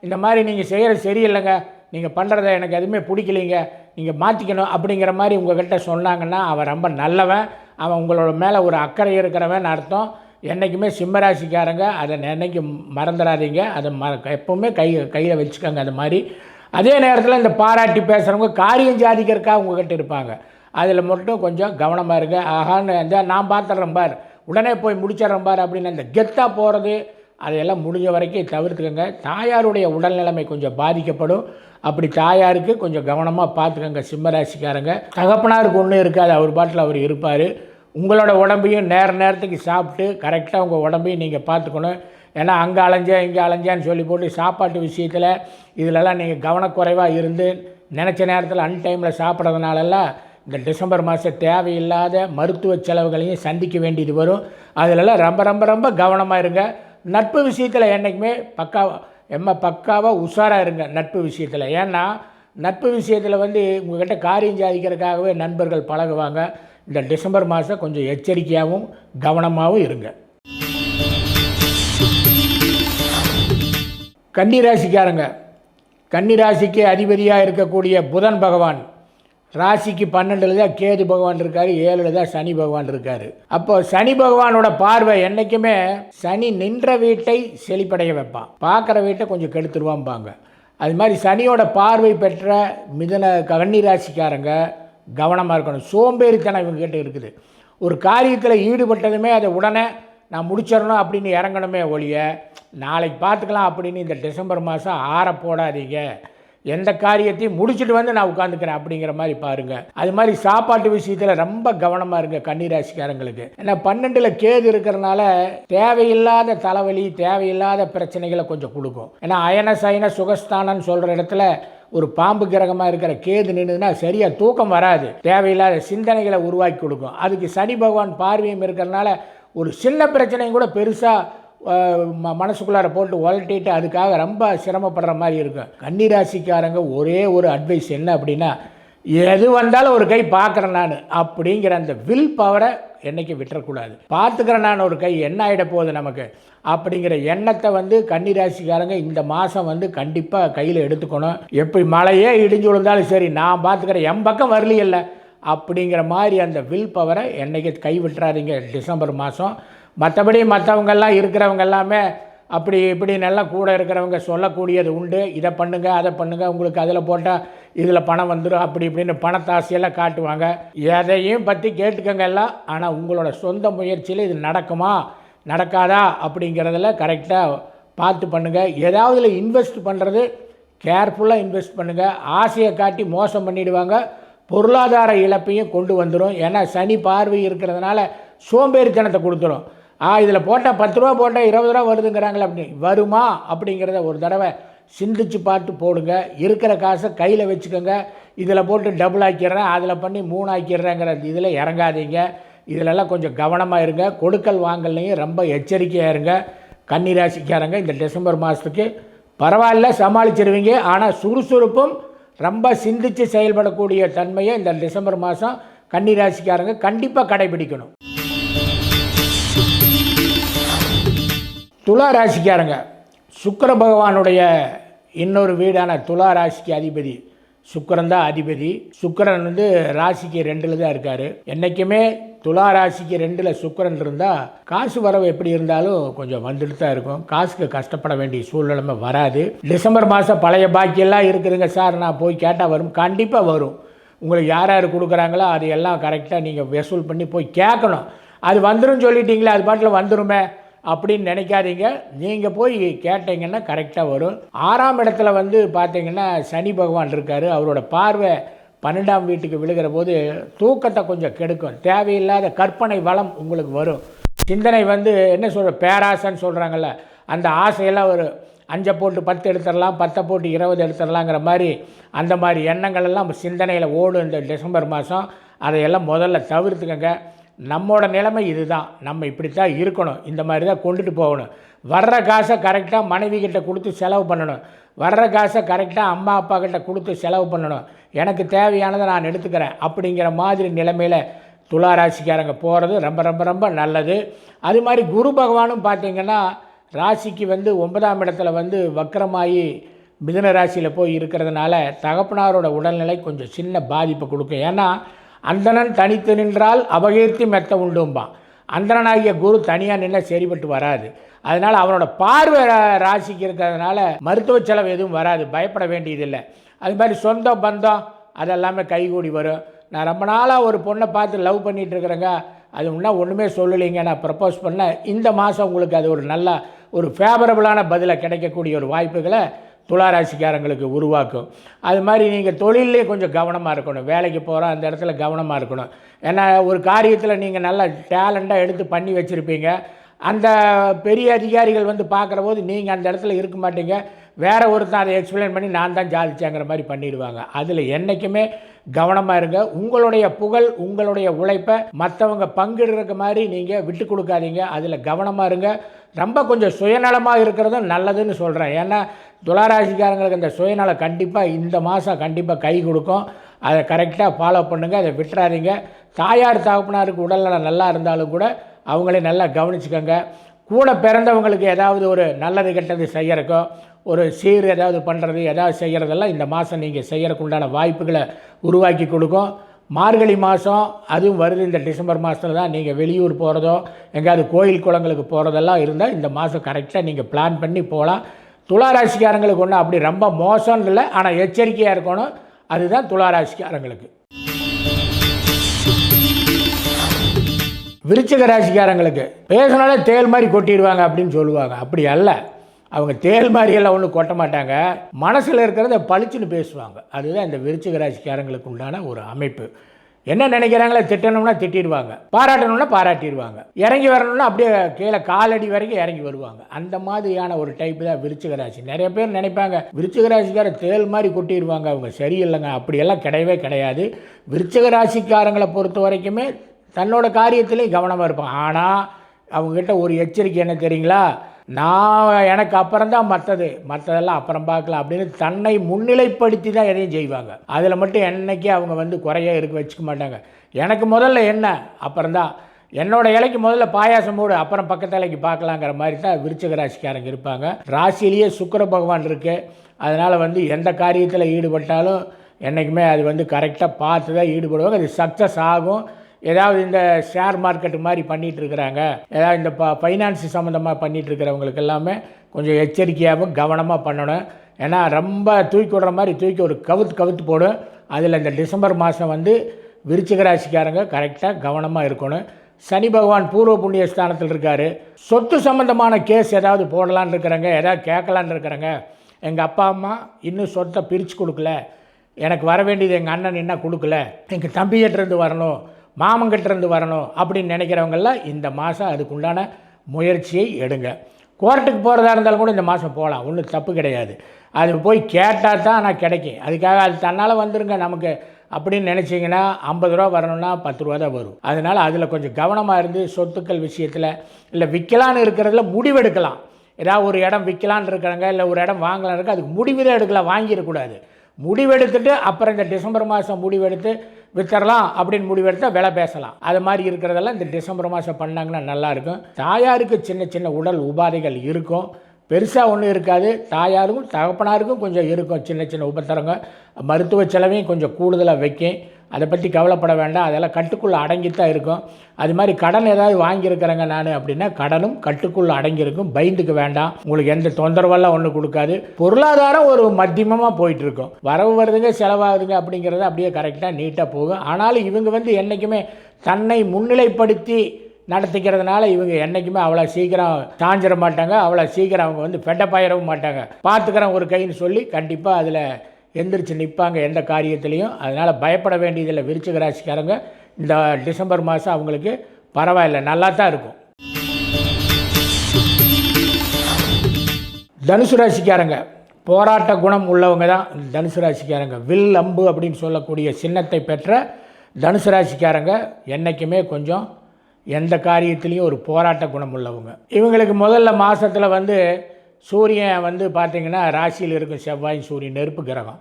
இந்த மாதிரி நீங்கள் செய்கிறது சரியில்லைங்க, நீங்கள் பண்ணுறத எனக்கு எதுவுமே பிடிக்கலைங்க, நீங்கள் மாற்றிக்கணும் அப்படிங்கிற மாதிரி உங்கள்கிட்ட சொன்னாங்கன்னா அவன் ரொம்ப நல்லவன், அவன் உங்களோட மேலே ஒரு அக்கறை இருக்கிறவன் அர்த்தம். என்றைக்குமே சிம்மராசிக்காரங்க அதை என்னைக்கு மறந்துடாதீங்க. அதை எப்போவுமே கையில் வச்சுக்கோங்க. அது மாதிரி அதே நேரத்தில் இந்த பாராட்டி பேசுகிறவங்க காரியம் சாதிக்கிறதுக்காக உங்கள்கிட்ட இருப்பாங்க. அதில் மட்டும் கொஞ்சம் கவனமாக இருங்க. ஆகான்னு நான் பார்த்துட்றேன் பார், உடனே போய் முடிச்சிட்றேன் பார் அப்படின்னு அந்த கெத்தாக போகிறது அதையெல்லாம் முடிஞ்ச வரைக்கும் தவிர்த்துக்கோங்க. தாயாருடைய உடல்நிலைமை கொஞ்சம் பாதிக்கப்படும். அப்படி தாயாருக்கு கொஞ்சம் கவனமாக பார்த்துக்கோங்க சிம்மராசிக்காரங்க. தகப்பனாருக்கு ஒன்றும் இருக்காது, அவர் பாட்டில் அவர் இருப்பார். உங்களோட உடம்பையும் நேரத்துக்கு சாப்பிட்டு கரெக்டாக உங்கள் உடம்பையும் நீங்கள் பார்த்துக்கணும். ஏன்னா அங்கே அலைஞ்சேன் இங்கே அலைஞ்சேன்னு சொல்லி போட்டு சாப்பாட்டு விஷயத்தில் இதிலெல்லாம் நீங்கள் கவனக்குறைவாக இருந்து நினச்ச நேரத்தில் அன்டைமில் சாப்பிட்றதுனாலெல்லாம் இந்த டிசம்பர் மாதம் தேவையில்லாத மருத்துவ செலவுகளையும் சந்திக்க வேண்டியது வரும். அதிலெல்லாம் ரொம்ப ரொம்ப ரொம்ப கவனமாக இருங்க. நட்பு விஷயத்தில் என்றைக்குமே பக்காவாக உஷாராக இருங்க நட்பு விஷயத்தில். ஏன்னா நட்பு விஷயத்தில் உங்கள்கிட்ட காரியம் சாதிக்கிறதுக்காகவே நண்பர்கள் பழகுவாங்க. இந்த டிசம்பர் மாதம் கொஞ்சம் எச்சரிக்கையாகவும் கவனமாகவும் இருங்க. கன்னிராசிக்காரங்க, கன்னிராசிக்கு அதிபதியாக இருக்கக்கூடிய புதன் பகவான் ராசிக்கு 12 தான் கேது பகவான் இருக்கார், 7 தான் சனி பகவான் இருக்கார். அப்போ சனி பகவானோட பார்வை என்றைக்குமே சனி நின்ற வீட்டை செழிப்படைய வைப்பான், பார்க்குற வீட்டை கொஞ்சம் கெடுத்துருவான்பாங்க. அது மாதிரி சனியோட பார்வை பெற்ற கன்னிராசிக்காரங்க கவனமாக இருக்கணும். சோம்பேறித்தனம் இவங்ககிட்ட இருக்குது. ஒரு காரியத்தில் ஈடுபட்டதுமே அதை உடனே நான் முடிச்சிடணும் அப்படின்னு இறங்கணுமே ஒழிய நாளைக்கு பார்த்துக்கலாம் அப்படின்னு இந்த டிசம்பர் மாதம் ஆற போடாதீங்க. எந்த காரியத்தையும் முடிச்சுட்டு நான் உட்காந்துக்கிறேன் அப்படிங்கிற மாதிரி பாருங்கள். அது மாதிரி சாப்பாட்டு விஷயத்தில் ரொம்ப கவனமாக இருங்க கன்னிராசிக்காரங்களுக்கு. ஏன்னா 12ல் கேது இருக்கிறனால தேவையில்லாத தலைவலி தேவையில்லாத பிரச்சனைகளை கொஞ்சம் கொடுக்கும். ஏன்னா அயன சயன சுகஸ்தானன்னு சொல்கிற இடத்துல ஒரு பாம்பு கிரகமாக இருக்கிற கேது நின்றுதுன்னா சரியாக தூக்கம் வராது, தேவையில்லாத சிந்தனைகளை உருவாக்கி கொடுக்கும். அதுக்கு சனி பகவான் பார்வையும் இருக்கிறனால ஒரு சின்ன பிரச்சனையும் கூட பெருசாக மனசுக்குள்ளார போட்டு உலட்டிட்டு அதுக்காக ரொம்ப சிரமப்படுற மாதிரி இருக்கும். கன்னிராசிக்காரங்க ஒரே ஒரு அட்வைஸ் என்ன அப்படின்னா, எது வந்தாலும் ஒரு கை பார்க்குறேன் நான் அப்படிங்கிற அந்த வில் பவரை என்றைக்கு விட்டுறக்கூடாது. பார்த்துக்கிறேன் நான் ஒரு கை என்ன ஆகிட போகுது நமக்கு அப்படிங்கிற எண்ணத்தை கன்னிராசிக்காரங்க இந்த மாதம் கண்டிப்பாக கையில் எடுத்துக்கணும். எப்படி மழையே இடிஞ்சு விழுந்தாலும் சரி நான் பார்த்துக்கிறேன், என் பக்கம் வரலையில்லை அப்படிங்கிற மாதிரி அந்த வில் பவரை என்றைக்கு கை விட்டுறாதீங்க டிசம்பர் மாதம். மற்றபடி மற்றவங்கெல்லாம் இருக்கிறவங்க எல்லாமே அப்படி இப்படி நல்லா கூட இருக்கிறவங்க சொல்லக்கூடியது உண்டு. இதை பண்ணுங்கள் அதை பண்ணுங்கள், உங்களுக்கு அதில் போட்டால் இதில் பணம் வந்துடும், அப்படி இப்படின்னு பணத்தாசையெல்லாம் காட்டுவாங்க. எதையும் பற்றி கேட்டுக்கங்க எல்லாம். ஆனால் உங்களோட சொந்த முயற்சியில் இது நடக்குமா நடக்காதா அப்படிங்கிறதுல கரெக்டாக பார்த்து பண்ணுங்கள். ஏதாவதுல இன்வெஸ்ட் பண்ணுறது கேர்ஃபுல்லாக இன்வெஸ்ட் பண்ணுங்கள். ஆசையை காட்டி மோசம் பண்ணிவிடுவாங்க, பொருளாதார இழப்பையும் கொண்டு வந்துடும். ஏன்னா சனி பார்வை இருக்கிறதுனால சோம்பேறித்தனத்தை கொடுத்துரும். இதில் போட்டால் 10 ரூபா போட்டால் 20 ரூபா வருதுங்கிறாங்களே, அப்படி வருமா அப்படிங்கிறத ஒரு தடவை சிந்திச்சு பார்த்து போடுங்க. இருக்கிற காசை கையில் வச்சுக்கோங்க. இதில் போட்டு டபுள் ஆக்கிடுறேன், அதில் பண்ணி 3 ஆக்கிடுறேங்கிற இதில் இறங்காதீங்க. இதிலெல்லாம் கொஞ்சம் கவனமாக இருங்க. கொடுக்கல் வாங்கல்லையும் ரொம்ப எச்சரிக்கையாக இருங்க. கன்னிராசிக்காரங்க இந்த டிசம்பர் மாதத்துக்கு பரவாயில்ல, சமாளிச்சிருவீங்க. ஆனால் சுறுசுறுப்பும் ரொம்ப சிந்தித்து செயல்படக்கூடிய தன்மையை இந்த டிசம்பர் மாதம் கன்னிராசிக்காரங்க கண்டிப்பாக கடைபிடிக்கணும். துலா ராசிக்காரங்க, சுக்கிர பகவானுடைய இன்னொரு வீடான துலா ராசிக்கு அதிபதி சுக்கிரன் தான் அதிபதி. சுக்கிரன் ராசிக்கு 2ல் தான் இருக்கார். என்றைக்குமே துலா ராசிக்கு 2ல் சுக்கிரன் இருந்தால் காசு வரவு எப்படி இருந்தாலும் கொஞ்சம் வந்துட்டு தான் இருக்கும். காசுக்கு கஷ்டப்பட வேண்டிய சூழ்நிலைமை வராது. டிசம்பர் மாதம் பழைய பாக்கியெல்லாம் இருக்குதுங்க சார், நான் போய் கேட்டால் வரும். கண்டிப்பாக வரும். உங்களுக்கு யார் யார் கொடுக்குறாங்களோ அது எல்லாம் கரெக்டாக நீங்கள் வசூல் பண்ணி போய் கேட்கணும். அது வந்துடும் சொல்லிட்டீங்களே, அது பாட்டில் வந்துடுமே அப்படின்னு நினைக்காதீங்க. நீங்கள் போய் கேட்டீங்கன்னா கரெக்டாக வரும். 6ஆம் இடத்துல பார்த்தீங்கன்னா சனி பகவான் இருக்கார். அவரோட பார்வை 12ஆம் வீட்டுக்கு விழுகிற போது தூக்கத்தை கொஞ்சம் கெடுக்கும். தேவையில்லாத கற்பனை வளம் உங்களுக்கு வரும். சிந்தனை என்ன சொல்கிற பேராசைன்னு சொல்கிறாங்கல்ல, அந்த ஆசையெல்லாம் ஒரு 5 போட்டு 10 எடுத்துடலாம், 10 போட்டு 20 எடுத்துடலாங்கிற மாதிரி அந்த மாதிரி எண்ணங்கள் எல்லாம் சிந்தனையில் ஓடும் இந்த டிசம்பர் மாதம். அதையெல்லாம் முதல்ல தவிர்த்துக்கங்க. நம்மளோட நிலைமை இதுதான், நம்ம இப்படித்தான் இருக்கணும், இந்த மாதிரி தான் கொண்டுட்டு போகணும். வர்ற காசை கரெக்டாக மனைவி கிட்ட கொடுத்து செலவு பண்ணணும். வர்ற காசை கரெக்டாக அம்மா அப்பா கிட்ட கொடுத்து செலவு பண்ணணும். எனக்கு தேவையானதை நான் எடுத்துக்கிறேன் அப்படிங்கிற மாதிரி நிலைமையில் துலா ராசிக்காரங்க போகிறது ரொம்ப ரொம்ப ரொம்ப நல்லது. அது மாதிரி குரு பகவானும் பார்த்திங்கன்னா ராசிக்கு 9ஆம் இடத்துல வக்கரமாகி மிதுன ராசியில் போய் இருக்கிறதுனால தகப்பனாரோட உடல்நிலை கொஞ்சம் சின்ன பாதிப்பை கொடுக்கும். ஏன்னா அந்தணன் தனித்து நின்றால் அபகீர்த்தி மெத்த உண்டும்பான். அந்தணனாகிய குரு தனியாக நின்று சரிபட்டு வராது. அதனால் அவனோட பார்வை ராசிக்கு இருக்கிறதுனால மருத்துவ செலவு எதுவும் வராது, பயப்பட வேண்டியதில்லை. அது மாதிரி சொந்த பந்தம் அதெல்லாமே கைகூடி வரும். நான் ரொம்ப நாளாக ஒரு பொண்ணை பார்த்து லவ் பண்ணிகிட்டு இருக்கிறேங்க, அது இன்னும் ஒன்றுமே சொல்லலைங்க, நான் ப்ரப்போஸ் பண்ண இந்த மாதம் உங்களுக்கு அது ஒரு நல்ல ஒரு ஃபேவரபுளான பதிலை கிடைக்கக்கூடிய ஒரு வாய்ப்புகளை துளாராசிக்காரங்களுக்கு உருவாக்கும். அது மாதிரி நீங்கள் தொழிலே கொஞ்சம் கவனமாக இருக்கணும். வேலைக்கு போகிறோம் அந்த இடத்துல கவனமாக இருக்கணும். ஏன்னா ஒரு காரியத்தில் நீங்கள் நல்லா டேலண்ட்டாக எடுத்து பண்ணி வச்சுருப்பீங்க. அந்த பெரிய அதிகாரிகள் பார்க்குற போது நீங்கள் அந்த இடத்துல இருக்க மாட்டீங்க. வேறு ஒருத்தன் அதை எக்ஸ்பிளைன் பண்ணி நான் தான் ஜாதிச்சேங்கிற மாதிரி பண்ணிடுவாங்க. அதில் என்றைக்குமே கவனமாக இருங்க. உங்களுடைய புகழ் உங்களுடைய உழைப்பை மற்றவங்க பங்கிடுற மாதிரி நீங்கள் விட்டு கொடுக்காதீங்க. அதில் கவனமாக இருங்க. ரொம்ப கொஞ்சம் சுயநலமாக இருக்கிறதும் நல்லதுன்னு சொல்கிறேன். ஏன்னா துளாராசிக்காரங்களுக்கு அந்த சுயநலம் கண்டிப்பாக இந்த மாதம் கண்டிப்பாக கை கொடுக்கும். அதை கரெக்டாக ஃபாலோ பண்ணுங்கள், அதை விட்டுறாதீங்க. தாயார் தகப்பனாருக்கு உடல்நலம் நல்லா இருந்தாலும் கூட அவங்களே நல்லா கவனிச்சுக்கோங்க. கூட பிறந்தவங்களுக்கு ஏதாவது ஒரு நல்லது கெட்டது செய்கிறக்கோ ஒரு சீர் ஏதாவது பண்ணுறது ஏதாவது செய்கிறதெல்லாம் இந்த மாதம் நீங்கள் செய்கிறதுக்கு உண்டான வாய்ப்புகளை உருவாக்கி கொடுக்கும். மார்கழி மாதம் அதுவும் வருது. இந்த டிசம்பர் மாதத்தில் தான் நீங்கள் வெளியூர் போகிறதோ எங்கேயாவது கோயில் குளங்களுக்கு போகிறதெல்லாம் இருந்தால் இந்த மாதம் கரெக்டாக நீங்கள் பிளான் பண்ணி போகலாம். துளாராசிக்காரங்களுக்கு ஒன்றும் அப்படி ரொம்ப மோசம்னு இல்லை, ஆனால் எச்சரிக்கையாக இருக்கணும். அதுதான் துளாராசிக்காரங்களுக்கு. விருச்சிக ராசிக்காரங்களுக்கு பேசினாலே தேல் மாதிரி கொட்டிடுவாங்க அப்படின்னு சொல்லுவாங்க. அப்படி அல்ல, அவங்க தேல் மாதிரியெல்லாம் ஒன்றும் கொட்ட மாட்டாங்க. மனசில் இருக்கிறத பளிச்சுன்னு பேசுவாங்க. அதுதான் இந்த விருச்சிக ராசிக்காரங்களுக்கு உண்டான ஒரு அமைப்பு. என்ன நினைக்கிறாங்களோ திட்டணும்னா திட்டிடுவாங்க, பாராட்டணும்னா பாராட்டிடுவாங்க, இறங்கி வரணும்னா அப்படியே கீழே காலடி வரைக்கும் இறங்கி வருவாங்க. அந்த மாதிரியான ஒரு டைப்பு தான் விருச்சிக ராசி. நிறைய பேர் நினைப்பாங்க விருச்சிக ராசிக்கார தேல் மாதிரி கொட்டிடுவாங்க, அவங்க சரியில்லைங்க. அப்படியெல்லாம் கிடையவே கிடையாது. விருச்சிக ராசிக்காரங்களை பொறுத்த வரைக்குமே தன்னோட காரியத்திலே கவனமாக இருப்பான். ஆனால் அவங்ககிட்ட ஒரு எச்சரிக்கை என்ன தெரியுங்களா, நான் எனக்கு அப்புறம்தான் மற்றதெல்லாம் அப்புறம் பார்க்கலாம் அப்படின்னு தன்னை முன்னிலைப்படுத்தி தான் எதையும் செய்வாங்க. அதில் மட்டும் என்னைக்கே அவங்க குறைய இருக்க வச்சுக்க மாட்டாங்க. எனக்கு முதல்ல என்ன அப்புறம்தான், என்னோட இலைக்கு முதல்ல பாயாசம் போடு அப்புறம் பக்கத்து இலைக்கு பார்க்கலாங்கிற மாதிரி தான் விருச்சிக ராசிக்காரங்க இருப்பாங்க. ராசியிலேயே சுக்கிர பகவான் இருக்குது. அதனால் எந்த காரியத்தில் ஈடுபட்டாலும் என்றைக்குமே அது கரெக்டாக பார்த்து தான் ஈடுபடுவாங்க. அது சக்ஸஸ் ஆகும். ஏதாவது இந்த ஷேர் மார்க்கெட்டு மாதிரி பண்ணிகிட்டு இருக்கிறாங்க, ஏதாவது இந்த ஃபைனான்ஸ் சம்மந்தமாக பண்ணிகிட்டு இருக்கிறவங்களுக்கு எல்லாமே கொஞ்சம் எச்சரிக்கையாகவும் கவனமாக பண்ணணும். ஏன்னா ரொம்ப தூக்கி விடுற மாதிரி தூக்கி ஒரு கவுத்து போடும். அதில் இந்த டிசம்பர் மாதம் வந்து விருச்சிக ராசிக்காரங்க கரெக்டாக கவனமாக இருக்கணும். சனி பகவான் பூர்வ புண்ணிய ஸ்தானத்தில் இருக்கார். சொத்து சம்மந்தமான கேஸ் ஏதாவது போடலான்னு இருக்கிறாங்க, ஏதாவது கேட்கலான்னு இருக்கிறாங்க. எங்கள் அப்பா அம்மா இன்னும் சொத்தை பிரித்து கொடுக்கல, எனக்கு வர வேண்டியது எங்கள் அண்ணன் என்ன கொடுக்கல, எங்கள் தம்பிகிட்டேருந்து வரணும், மாமங்கிட்டேருந்து வரணும் அப்படின்னு நினைக்கிறவங்கெல்லாம் இந்த மாதம் அதுக்குண்டான முயற்சியை எடுங்க. கோர்ட்டுக்கு போகிறதா இருந்தாலும் கூட இந்த மாதம் போகலாம், ஒன்றும் தப்பு கிடையாது. அது போய் கேட்டால் தான் ஆனால் கிடைக்கும். அதுக்காக அது தன்னால் வந்துருங்க நமக்கு அப்படின்னு நினச்சிங்கன்னா 50 ரூபா வரணும்னா 10 ரூபா தான் வரும். அதனால் அதில் கொஞ்சம் கவனமாக இருந்து சொத்துக்கள் விஷயத்தில் இல்லை விற்கலான்னு இருக்கிறதுல முடிவெடுக்கலாம். ஏதாவது ஒரு இடம் விற்கலான்னு இருக்கிறாங்க, இல்லை ஒரு இடம் வாங்கலான்னு இருக்கு, அதுக்கு முடிவு தான் எடுக்கலாம், வாங்கிடக்கூடாது. முடிவெடுத்துட்டு அப்புறம் இந்த டிசம்பர் மாதம் முடிவெடுத்து விற்றுறலாம் அப்படின்னு முடிவெடுத்தால் விலை பேசலாம். அது மாதிரி இருக்கிறதெல்லாம் இந்த டிசம்பர் மாதம் பண்ணாங்கன்னா நல்லாயிருக்கும். தாயாருக்கு சின்ன சின்ன உடல் உபாதைகள் இருக்கும், பெருசாக ஒன்றும் இருக்காது. தாயாருக்கும் தகப்பனாருக்கும் கொஞ்சம் இருக்கும் சின்ன சின்ன உபத்திரங்க. மருத்துவ செலவையும் கொஞ்சம் கூடுதலாக வைக்கும். அதை பற்றி கவலைப்பட வேண்டாம், அதெல்லாம் கட்டுக்குள்ளே அடங்கித்தான் இருக்கும். அது மாதிரி கடன் ஏதாவது வாங்கியிருக்கிறேங்க நான் அப்படின்னா கடனும் கட்டுக்குள்ளே அடங்கியிருக்கும், பயந்துக்க வேண்டாம். உங்களுக்கு எந்த தொந்தரவெல்லாம் ஒன்றும் கொடுக்காது. பொருளாதாரம் ஒரு மத்தியமமாக போயிட்டுருக்கும், வரவு வருதுங்க செலவாகுதுங்க அப்படிங்கிறது அப்படியே கரெக்டாக நீட்டாக போகும். ஆனாலும் இவங்க வந்து என்றைக்குமே தன்னை முன்னிலைப்படுத்தி நடத்திக்கிறதுனால இவங்க என்றைக்குமே அவ்வளோ சீக்கிரம் சாஞ்சிட மாட்டாங்க, அவ்வளோ சீக்கிரம் அவங்க வந்து பெட்டப்பாயிடவும் மாட்டாங்க. பார்த்துக்கிறேன் ஒரு கைன்னு சொல்லி கண்டிப்பாக அதில் எந்திரிச்சு நிற்பாங்க எந்த காரியத்திலையும். அதனால் பயப்பட வேண்டியதில்லை. விருச்சிக ராசிக்காரங்க இந்த டிசம்பர் மாதம் அவங்களுக்கு பரவாயில்லை, நல்லா தான் இருக்கும். தனுசு ராசிக்காரங்க போராட்ட குணம் உள்ளவங்க தான் தனுசு ராசிக்காரங்க. வில் அம்பு அப்படின்னு சொல்லக்கூடிய சின்னத்தை பெற்ற தனுசு ராசிக்காரங்க என்றைக்குமே கொஞ்சம் எந்த காரியத்திலையும் ஒரு போராட்ட குணம் உள்ளவங்க. இவங்களுக்கு முதல்ல மாதத்தில் வந்து சூரியன் வந்து பார்த்திங்கன்னா ராசியில் இருக்கும், செவ்வாய் சூரியன் நெருப்பு கிரகம்.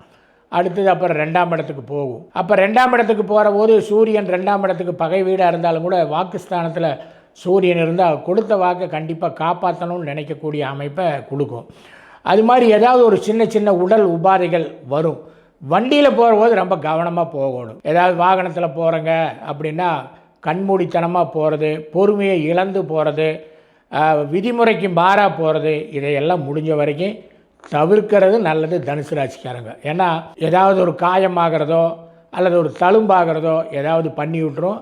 அடுத்தது அப்புறம் 2ஆம் இடத்துக்கு போகும். அப்போ 2ஆம் இடத்துக்கு போகிற போது சூரியன் 2ஆம் இடத்துக்கு பகை வீடாக இருந்தாலும் கூட வாக்குஸ்தானத்தில் சூரியன் இருந்தால் கொடுத்த வாக்கை கண்டிப்பாக காப்பாற்றணும்னு நினைக்கக்கூடிய அமைப்பை கொடுக்கும். அது மாதிரி ஏதாவது ஒரு சின்ன சின்ன உடல் உபாதைகள் வரும். வண்டியில் போகிற போது ரொம்ப கவனமாக போகணும். ஏதாவது வாகனத்தில் போகிறங்க அப்படின்னா கண்மூடித்தனமாக போகிறது, பொறுமையை இழந்து போகிறது, விதிமுறைக்கு மாறாக போகிறது, இதையெல்லாம் முடிஞ்ச வரைக்கும் தவிர்க்கிறது நல்லது தனுசு ராசிக்காரங்க. ஏன்னா ஏதாவது ஒரு காயமாகிறதோ அல்லது ஒரு தழும்பாகிறதோ ஏதாவது பண்ணி விட்டுரும்.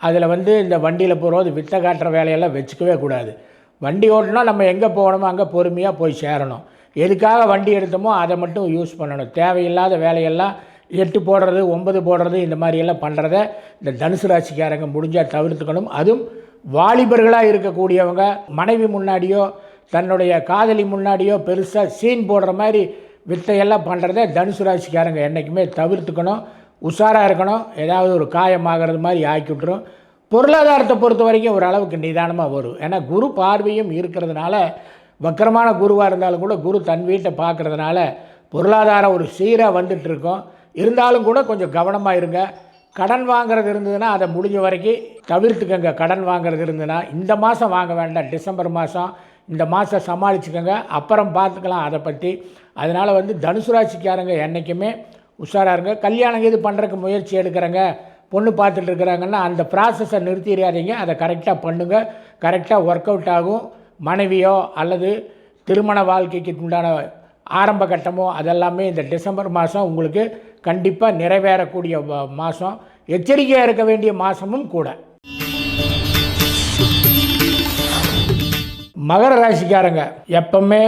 அதில் வந்து இந்த வண்டியில் போகிறது வித்த காட்டுற வேலையெல்லாம் வச்சுக்கவே கூடாது. வண்டி ஓட்டினா நம்ம எங்கே போகணுமோ அங்கே பொறுமையாக போய் சேரணும். எதுக்காக வண்டி எடுத்தோமோ அதை மட்டும் யூஸ் பண்ணணும். தேவையில்லாத வேலையெல்லாம் 8 போடுறது 9 போடுறது இந்த மாதிரியெல்லாம் பண்ணுறத இந்த தனுசு ராசிக்காரங்க முடிஞ்சால் தவிர்த்துக்கணும். அதுவும் வாலிபர்களாக இருக்கக்கூடியவங்க மனைவி முன்னாடியோ தன்னுடைய காதலி முன்னாடியோ பெருசாக சீன் போடுற மாதிரி வித்தையெல்லாம் பண்ணுறத தனுசு ராசிக்காரங்க என்றைக்குமே தவிர்த்துக்கணும். உஷாராக இருக்கணும். ஏதாவது ஒரு காயமாகிறது மாதிரி ஆக்கி விட்டுரும். பொருளாதாரத்தை பொறுத்த வரைக்கும் ஒரு அளவுக்கு நிதானமாக வரும். ஏன்னா குரு பார்வையும் இருக்கிறதுனால, வக்கரமான குருவாக இருந்தாலும் கூட குரு தன் வீட்டை பார்க்குறதுனால பொருளாதாரம் ஒரு சீராக வந்துட்டுருக்கோம். இருந்தாலும் கூட கொஞ்சம் கவனமாக இருங்க. கடன் வாங்கிறது இருந்ததுன்னா அதை முடிஞ்ச வரைக்கும் தவிர்த்துக்கங்க. கடன் வாங்கிறது இருந்ததுன்னா இந்த மாதம் வாங்க வேண்டாம், டிசம்பர் மாதம் இந்த மாதம் சமாளிச்சுக்கோங்க, அப்புறம் பார்த்துக்கலாம் அதை பற்றி. அதனால் வந்து தனுசு ராசிக்காரங்க என்றைக்குமே உஷாராக இருங்க. கல்யாணம் இது பண்ணுறதுக்கு முயற்சி எடுக்கிறங்க, பொண்ணு பார்த்துட்டு இருக்கிறாங்கன்னா அந்த ப்ராசஸை நிறுத்திடாதீங்க, அதை கரெக்டாக பண்ணுங்கள். கரெக்டாக ஒர்க் அவுட் ஆகும். மனைவியோ அல்லது திருமண வாழ்க்கைக்கு உண்டான ஆரம்ப கட்டமோ அதெல்லாமே இந்த டிசம்பர் மாதம் உங்களுக்கு கண்டிப்பாக நிறைவேறக்கூடிய மாதம், எச்சரிக்கையாக இருக்க வேண்டிய மாதமும் கூட. மகர ராசிக்காரங்க எப்பவுமே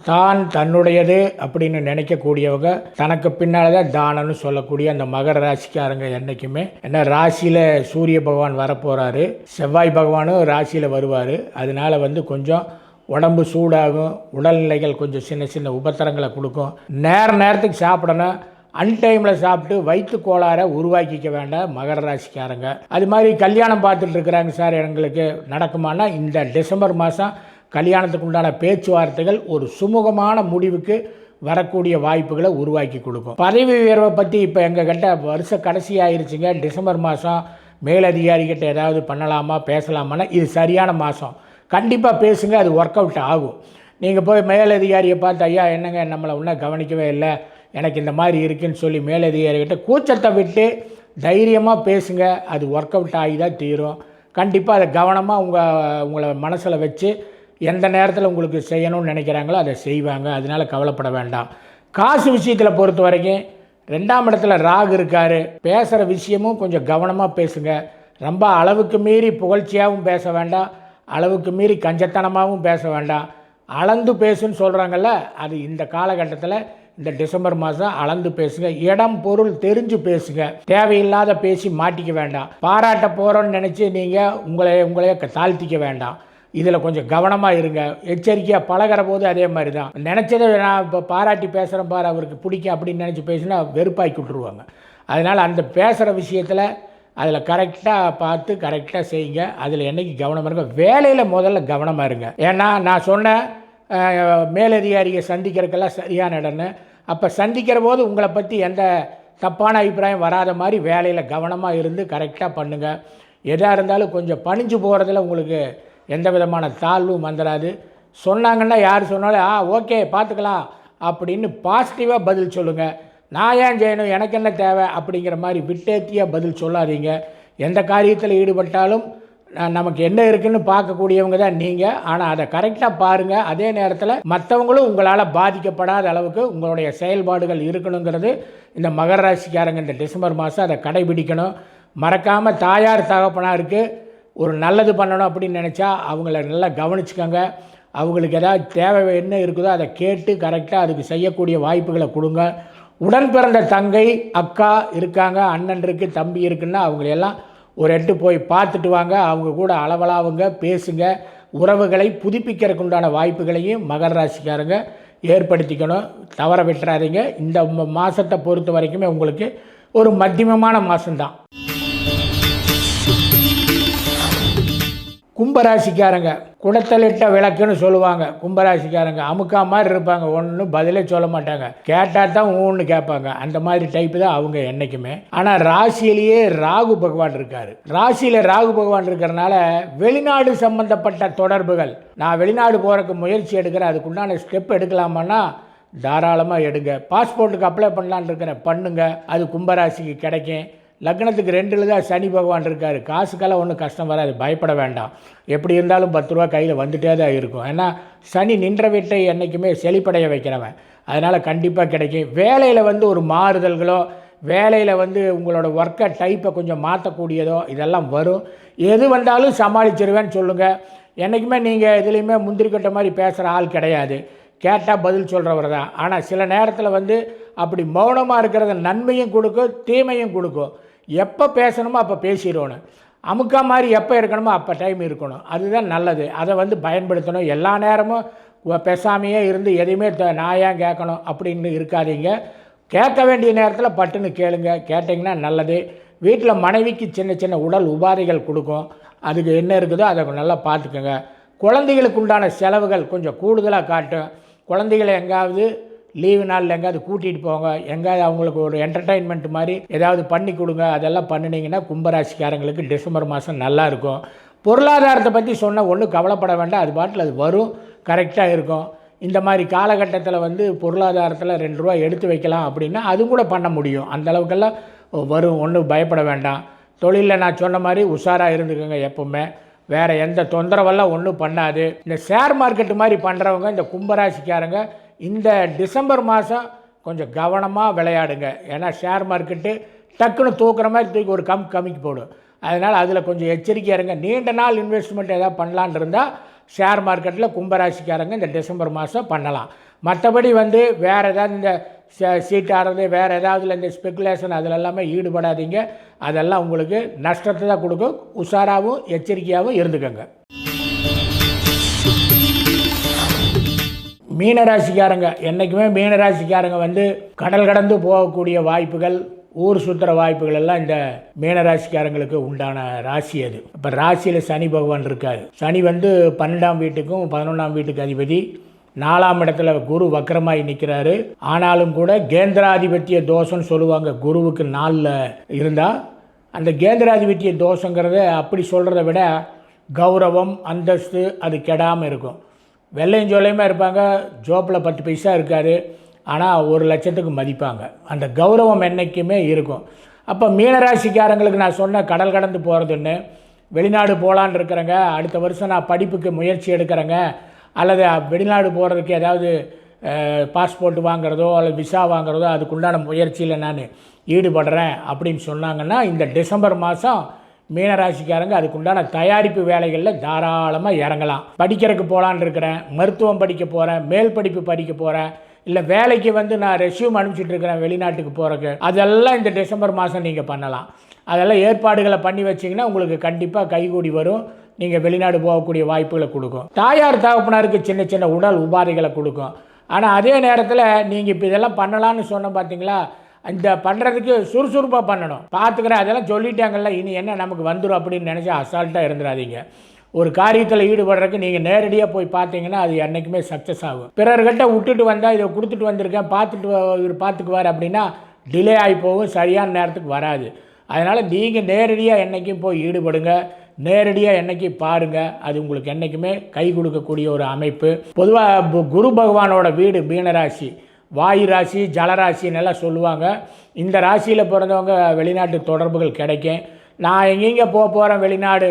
தான் தன்னுடையது அப்படின்னு நினைக்கக்கூடியவங்க, தனக்கு பின்னால் தான் தானம்னு சொல்லக்கூடிய அந்த மகர ராசிக்காரங்க என்றைக்குமே. ஏன்னா ராசியில் சூரிய பகவான் வரப்போகிறாரு, செவ்வாய் பகவானும் ராசியில் வருவார். அதனால் வந்து கொஞ்சம் உடம்பு சூடாகும், உடல்நிலைகள் கொஞ்சம் சின்ன சின்ன உபத்திரங்களை கொடுக்கும். நேரத்துக்கு சாப்பிடணும், அன்டைமில் சாப்பிட்டு வயிற்று கோளாறை உருவாக்கிக்க வேண்டாம் மகர ராசிக்காரங்க. அது மாதிரி கல்யாணம் பார்த்துட்டு இருக்கிறாங்க சார், எங்களுக்கு நடக்குமானா இந்த டிசம்பர் மாதம் கல்யாணத்துக்கு உண்டான பேச்சுவார்த்தைகள் ஒரு சுமூகமான முடிவுக்கு வரக்கூடிய வாய்ப்புகளை உருவாக்கி கொடுக்கும். பதவி உயர்வை பற்றி இப்போ எங்கள் கிட்ட வருஷ கடைசி ஆயிடுச்சுங்க. டிசம்பர் மாதம் மேலதிகாரிகிட்ட ஏதாவது பண்ணலாமா பேசலாமான்னா இது சரியான மாதம். கண்டிப்பாக பேசுங்க, அது ஒர்க் அவுட் ஆகும். நீங்கள் போய் மேலதிகாரியை பார்த்து ஐயா என்னங்க நம்மளை ஒன்றும் கவனிக்கவே இல்லை, எனக்கு இந்த மாதிரி இருக்குன்னு சொல்லி மேலதிகாரிகிட்ட கூச்சத்தை விட்டு தைரியமாக பேசுங்க. அது ஒர்க் அவுட் ஆகி தான் தீரும். கண்டிப்பாக அதை கவனமாக உங்களை மனசில் வச்சு எந்த நேரத்தில் உங்களுக்கு செய்யணும்னு நினைக்கிறாங்களோ அதை செய்வாங்க. அதனால் கவலைப்பட வேண்டாம். காசு விஷயத்தில் பொறுத்த வரைக்கும் 2ஆம் இடத்துல ராகு இருக்கார். பேசுகிற விஷயமும் கொஞ்சம் கவனமாக பேசுங்க. ரொம்ப அளவுக்கு மீறி புகழ்ச்சியாகவும் பேச வேண்டாம், அளவுக்கு மீறி கஞ்சத்தனமாகவும் பேச வேண்டாம். அளந்து பேசுன்னு சொல்கிறாங்கல்ல, அது இந்த காலகட்டத்தில் இந்த டிசம்பர் மாதம் அளந்து பேசுங்க. இடம் பொருள் தெரிஞ்சு பேசுங்க. தேவையில்லாத பேசி மாட்டிக்க வேண்டாம். பாராட்ட போகிறோன்னு நினச்சி நீங்கள் உங்களையே தாழ்த்திக்க வேண்டாம். இதில் கொஞ்சம் கவனமாக இருங்க. எச்சரிக்கையாக பழகிற போது அதே மாதிரி தான். நினச்சதை நான் இப்போ பாராட்டி பேசுகிறேன் பாரு, அவருக்கு பிடிக்கும் அப்படின்னு நினச்சி பேசினா வெறுப்பாக்கி விட்ருவாங்க. அதனால் அந்த பேசுகிற விஷயத்தில் அதில் கரெக்டாக பார்த்து கரெக்டாக செய்யுங்க. அதில் என்றைக்கு கவனமாக இருங்க. வேலையில் முதல்ல கவனமாக இருங்க. ஏன்னா நான் சொன்னேன் மேலதிகாரியை சந்திக்கிறதுக்கெல்லாம் சரியான இடம்னு. அப்போ சந்திக்கிற போது உங்களை பற்றி எந்த தப்பான அபிப்பிராயம் வராத மாதிரி வேலையில் கவனமாக இருந்து கரெக்டாக பண்ணுங்கள். எதாக இருந்தாலும் கொஞ்சம் பணிஞ்சு போகிறதுல உங்களுக்கு எந்த விதமான தாழ்வும் வந்துடாது. சொன்னாங்கன்னா யார் சொன்னாலும் ஓகே பார்த்துக்கலாம் அப்படின்னு பாசிட்டிவாக பதில் சொல்லுங்கள். நான் ஏன் செய்யணும், எனக்கு என்ன தேவை அப்படிங்கிற மாதிரி விட்டேத்தியாக பதில் சொல்லாதீங்க. எந்த காரியத்தில் ஈடுபட்டாலும் நமக்கு என்ன இருக்குன்னு பார்க்கக்கூடியவங்க தான் நீங்கள். ஆனால் அதை கரெக்டாக பாருங்கள். அதே நேரத்தில் மற்றவங்களும் உங்களால் பாதிக்கப்படாத அளவுக்கு உங்களுடைய செயல்பாடுகள் இருக்கணுங்கிறது இந்த மகர ராசிக்காரங்க இந்த டிசம்பர் மாதம் அதை கடைபிடிக்கணும். மறக்காமல் தாயார் தகப்பனாருக்கு ஒரு நல்லது பண்ணணும் அப்படின்னு நினச்சா அவங்கள நல்லா கவனிச்சுக்கோங்க. அவங்களுக்கு ஏதாவது தேவை என்ன இருக்குதோ அதை கேட்டு கரெக்டாக அதுக்கு செய்யக்கூடிய வாய்ப்புகளை கொடுங்க. உடன் பிறந்த தங்கை அக்கா இருக்காங்க, அண்ணன் இருக்குது, தம்பி இருக்குன்னா அவங்களையெல்லாம் ஒரு எட்டு போய் பார்த்துட்டு வாங்க. அவங்க கூட அளவலாவுங்க, பேசுங்க. உறவுகளை புதுப்பிக்கிறதுக்கு உண்டான வாய்ப்புகளையும் மகர ராசிக்காரங்க ஏற்படுத்திக்கணும். தவற விட்டுறாதீங்க. இந்த மாதத்தை பொறுத்த வரைக்குமே உங்களுக்கு ஒரு மத்தியமமான மாதம்தான். கும்பராசிக்காரங்க குடத்தலிட்ட விளக்குன்னு சொல்லுவாங்க. கும்பராசிக்காரங்க அமுக்கா மாதிரி இருப்பாங்க. ஒன்றும் பதிலே சொல்ல மாட்டாங்க. கேட்டால் தான் ஊன்னு கேட்பாங்க. அந்த மாதிரி டைப்பு தான் அவங்க என்றைக்குமே. ஆனால் ராசியிலேயே ராகு பகவான் இருக்கார். ராசியில் ராகு பகவான் இருக்கிறனால வெளிநாடு சம்பந்தப்பட்ட தொடர்புகள், நான் வெளிநாடு போகிறதுக்கு முயற்சி எடுக்கிறேன், அதுக்குண்டான ஸ்டெப் எடுக்கலாமான்னா தாராளமாக எடுங்க. பாஸ்போர்ட்டுக்கு அப்ளை பண்ணலான்னு இருக்கிறேன், பண்ணுங்க. அது கும்பராசிக்கு கிடைக்கும். லக்னத்துக்கு 2ல் தான் சனி பகவான் இருக்கார். காசுக்கெல்லாம் ஒன்றும் கஷ்டம் வராது, பயப்பட வேண்டாம். எப்படி இருந்தாலும் 10 ரூபா கையில் வந்துட்டே தான் இருக்கும். ஏன்னா சனி நின்ற வீட்டை என்றைக்குமே செழிப்படைய வைக்கிறவன். அதனால் கண்டிப்பாக கிடைக்கும். வேலையில் ஒரு மாறுதல்களோ, வேலையில் உங்களோட ஒர்க்கை டைப்பை கொஞ்சம் மாற்றக்கூடியதோ இதெல்லாம் வரும். எது வந்தாலும் சமாளிச்சிருவேன்னு சொல்லுங்கள். என்றைக்குமே நீங்கள் எதுலேயுமே முந்திரிக்கட்ட மாதிரி பேசுகிற ஆள் கிடையாது. கேட்டால் பதில் சொல்கிறவர் தான். ஆனால் சில நேரத்தில் அப்படி மௌனமாக இருக்கிறத நன்மையும் கொடுக்கும், தீமையும் கொடுக்கும். எப்போ பேசணுமோ அப்போ பேசிடணும். அமுக்கா மாதிரி எப்போ இருக்கணுமோ அப்போ டைம் இருக்கணும். அதுதான் நல்லது. அதை பயன்படுத்தணும். எல்லா நேரமும் பேசாமையே இருந்து எதையுமே நான் ஏன் கேட்கணும் அப்படின்னு இருக்காதீங்க. கேட்க வேண்டிய நேரத்தில் பட்டுன்னு கேளுங்க. கேட்டிங்கன்னா நல்லது. வீட்டில் மனைவிக்கு சின்ன சின்ன உடல் உபாதைகள் கொடுக்கும். அதுக்கு என்ன இருக்குதோ அதை நல்லா பார்த்துக்கோங்க. குழந்தைகளுக்கு உண்டான செலவுகள் கொஞ்சம் கூடுதலாக காட்டும். குழந்தைகளை எங்காவது லீவு நாளில் எங்கேயாவது கூட்டிகிட்டு போங்க. எங்கேயாவது அவங்களுக்கு ஒரு என்டர்டெயின்மெண்ட் மாதிரி ஏதாவது பண்ணி கொடுங்க. அதெல்லாம் பண்ணினீங்கன்னா கும்பராசிக்காரங்களுக்கு டிசம்பர் மாதம் நல்லாயிருக்கும். பொருளாதாரத்தை பற்றி சொன்ன ஒன்றும் கவலைப்பட வேண்டாம். அது பாட்டில் அது வரும், கரெக்டாக இருக்கும். இந்த மாதிரி காலகட்டத்தில் பொருளாதாரத்தில் 2 ரூபா எடுத்து வைக்கலாம் அப்படின்னா அதுவும் கூட பண்ண முடியும். அந்தளவுக்கெல்லாம் வரும், ஒன்றும் பயப்பட வேண்டாம். தொழிலில் நான் சொன்ன மாதிரி உஷாராக இருந்துக்கோங்க. எப்போவுமே வேறு எந்த தொந்தரவெல்லாம் ஒன்றும் பண்ணாது. இந்த ஷேர் மார்க்கெட்டு மாதிரி பண்ணுறவங்க இந்த கும்பராசிக்காரங்க இந்த டிசம்பர் மாதம் கொஞ்சம் கவனமாக விளையாடுங்க. ஏன்னா ஷேர் மார்க்கெட்டு டக்குன்னு தூக்குற மாதிரி தூக்கி ஒரு கம்மிக்கு போடும். அதனால் அதில் கொஞ்சம் எச்சரிக்கையாக இருங்க. நீண்ட நாள் இன்வெஸ்ட்மெண்ட் எதாவது பண்ணலான் இருந்தால் ஷேர் மார்க்கெட்டில் கும்பராசிக்காரங்க இந்த டிசம்பர் மாதம் பண்ணலாம். மற்றபடி வேறு ஏதாவது இந்த சீட் ஆடுறது, வேறு ஏதாவது இந்த ஸ்பெக்குலேஷன் அதில் எல்லாமே ஈடுபடாதீங்க. அதெல்லாம் உங்களுக்கு நஷ்டத்தை தான் கொடுக்கும். உஷாராகவும் எச்சரிக்கையாகவும் இருந்துக்கோங்க. மீனராசிக்காரங்க என்றைக்குமே மீனராசிக்காரங்க கடல் கடந்து போகக்கூடிய வாய்ப்புகள், ஊர் சுற்றுற வாய்ப்புகள் எல்லாம் இந்த மீனராசிக்காரங்களுக்கு உண்டான ராசி. அது இப்போ ராசியில் சனி பகவான் இருக்கார். சனி 12ஆம் வீட்டுக்கும் 11ஆம் வீட்டுக்கு அதிபதி. 4ஆம் இடத்துல குரு வக்கரமாகி நிற்கிறாரு. ஆனாலும் கூட கேந்திராதிபத்திய தோஷம்னு சொல்லுவாங்க. குருவுக்கு 4ல் இருந்தால் அந்த கேந்திராதிபத்திய தோஷங்கிறத அப்படி சொல்கிறத விட கௌரவம், அந்தஸ்து அது கெடாமல் இருக்கும். வெள்ளையும் ஜோலையுமா இருப்பாங்க. ஜோப்பில் 10 பைசா இருக்காது, ஆனால் 1 லட்சத்துக்கு மதிப்பாங்க. அந்த கௌரவம் என்றைக்குமே இருக்கும். அப்போ மீனராசிக்காரங்களுக்கு நான் சொன்ன கடல் கடந்து போகிறதுன்னு, வெளிநாடு போகலான்னு இருக்கிறேங்க, அடுத்த வருஷம் நான் படிப்புக்கு முயற்சி எடுக்கிறேங்க, அல்லது வெளிநாடு போகிறதுக்கு ஏதாவது பாஸ்போர்ட் வாங்குறதோ அல்லது விசா வாங்குறதோ அதுக்குண்டான முயற்சியில் நான் ஈடுபடுறேன் அப்படின்னு சொன்னாங்கன்னா, இந்த டிசம்பர் மாதம் மீனராசிக்காரங்க அதுக்குண்டான தயாரிப்பு வேலைகளில் தாராளமாக இறங்கலாம். படிக்கிறதுக்கு போகலான்னு இருக்கிறேன், மருத்துவம் படிக்க போகிறேன், மேல் படிப்பு படிக்க போகிறேன், இல்லை வேலைக்கு வந்து நான் ரெஸ்யூம் அனுப்பிச்சிட்டு இருக்கிறேன் வெளிநாட்டுக்கு போகிறக்கு, அதெல்லாம் இந்த டிசம்பர் மாதம் நீங்கள் பண்ணலாம். அதெல்லாம் ஏற்பாடுகளை பண்ணி வச்சிங்கன்னா உங்களுக்கு கண்டிப்பாக கைகூடி வரும். நீங்கள் வெளிநாடு போகக்கூடிய வாய்ப்புகளை கொடுக்கும். தாயார் தகப்பனாருக்கு சின்ன சின்ன உடல் உபாதைகளை கொடுக்கும். ஆனால் அதே நேரத்தில் நீங்கள் இப்போ இதெல்லாம் பண்ணலான்னு சொன்ன பார்த்தீங்களா, இந்த பண்ணுறதுக்கு சுறுசுறுப்பாக பண்ணணும். பார்த்துக்கிறேன் அதெல்லாம் சொல்லிட்டாங்கல்ல, இனி என்ன நமக்கு வந்துடும் அப்படின்னு நினச்சி அசால்ட்டாக இருந்துடாதீங்க. ஒரு காரியத்தில் ஈடுபடுறதுக்கு நீங்கள் நேரடியாக போய் பார்த்தீங்கன்னா அது என்றைக்குமே சக்ஸஸ் ஆகும். பிறர்கிட்ட விட்டுட்டு வந்தால் இதை கொடுத்துட்டு வந்திருக்கேன் இவர் பார்த்துக்குவார் அப்படின்னா டிலே ஆகி போகும், சரியான நேரத்துக்கு வராது. அதனால் நீங்கள் நேரடியாக என்றைக்கும் போய் ஈடுபடுங்க, நேரடியாக என்றைக்கும் பாருங்கள். அது உங்களுக்கு என்றைக்குமே கை கொடுக்கக்கூடிய ஒரு அமைப்பு. பொதுவாக குரு பகவானோட வீடு மீனராசி, வாயு ராசி, ஜலராசின்னு எல்லாம் சொல்லுவாங்க. இந்த ராசியில் பிறந்தவங்க வெளிநாட்டு தொடர்புகள் கிடைக்கும். நான் எங்கெங்கே போகிறேன் வெளிநாடு,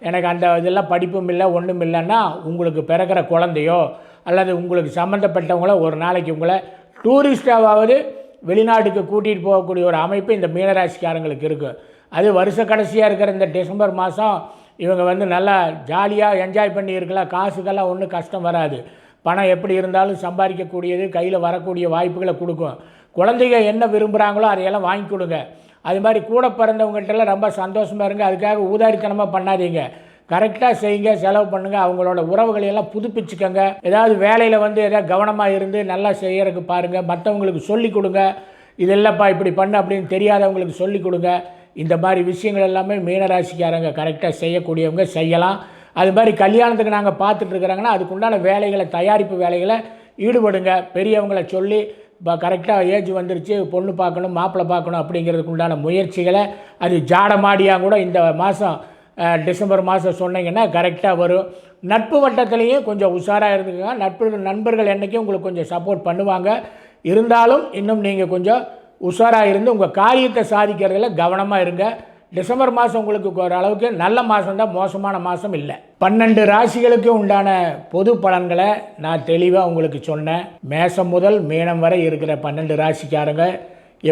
எனக்கு அந்த இதெல்லாம் படிப்பும் இல்லை ஒன்றும் இல்லைன்னா, உங்களுக்கு பிறக்கிற குழந்தையோ அல்லது உங்களுக்கு சம்மந்தப்பட்டவங்களோ ஒரு நாளைக்கு உங்களை டூரிஸ்டாவது வெளிநாட்டுக்கு கூட்டிகிட்டு போகக்கூடிய ஒரு அமைப்பு இந்த மீனராசிக்காரங்களுக்கு இருக்குது. அது வருஷ கடைசியாக இருக்கிற இந்த டிசம்பர் மாதம் இவங்க வந்து நல்லா ஜாலியாக என்ஜாய் பண்ணி இருக்கலாம். காசுக்கெல்லாம் ஒன்றும் கஷ்டம் வராது. பணம் எப்படி இருந்தாலும் சம்பாதிக்கக்கூடியது, கையில் வரக்கூடிய வாய்ப்புகளை கொடுக்கும். குழந்தைங்க என்ன விரும்புகிறாங்களோ அதையெல்லாம் வாங்கி கொடுங்க. அது மாதிரி கூட பிறந்தவங்கள்ட்டெல்லாம் ரொம்ப சந்தோஷமாக இருங்க. அதுக்காக ஊதாரித்தனமாக பண்ணாதீங்க. கரெக்டாக செய்யுங்க, செலவு பண்ணுங்கள், அவங்களோட உறவுகளையெல்லாம் புதுப்பிச்சுக்கோங்க. ஏதாவது வேலையில் வந்து எதாவது கவனமாக இருந்து நல்லா செய்கிறதுக்கு பாருங்கள். மற்றவங்களுக்கு சொல்லிக் கொடுங்க, இதெல்லாம்ப்பா இப்படி பண்ணு அப்படின்னு தெரியாதவங்களுக்கு சொல்லிக் கொடுங்க. இந்த மாதிரி விஷயங்கள் எல்லாமே மீனராசிக்காரங்க கரெக்டாக செய்யக்கூடியவங்க செய்யலாம். அது மாதிரி கல்யாணத்துக்கு நாங்கள் பார்த்துட்ருக்குறாங்கன்னா அதுக்குண்டான வேலைகளை, தயாரிப்பு வேலைகளை ஈடுபடுங்க. பெரியவங்களை சொல்லி இப்போ கரெக்டாக ஏஜ் வந்துருச்சு, பொண்ணு பார்க்கணும், மாப்பிள்ளை பார்க்கணும் அப்படிங்கிறதுக்கு உண்டான முயற்சிகளை அது ஜாடமாடியாக கூட இந்த மாதம் டிசம்பர் மாதம் சொன்னீங்கன்னா கரெக்டாக வரும். நட்பு வட்டத்துலேயும் கொஞ்சம் உஷாராக இருந்துக்குங்க. நண்பர்கள் என்றைக்கும் உங்களுக்கு கொஞ்சம் சப்போர்ட் பண்ணுவாங்க. இருந்தாலும் இன்னும் நீங்கள் கொஞ்சம் உஷாராக இருந்து உங்கள் காரியத்தை சாதிக்கிறதுல கவனமாக இருங்க. டிசம்பர் மாதம் உங்களுக்கு ஓரளவுக்கு நல்ல மாதம்தான், மோசமான மாதம் இல்லை. 12 ராசிகளுக்கு உண்டான பொது பலன்களை நான் தெளிவாக உங்களுக்கு சொன்னேன். மேசம் முதல் மீனம் வரை இருக்கிற 12 ராசிக்காரங்க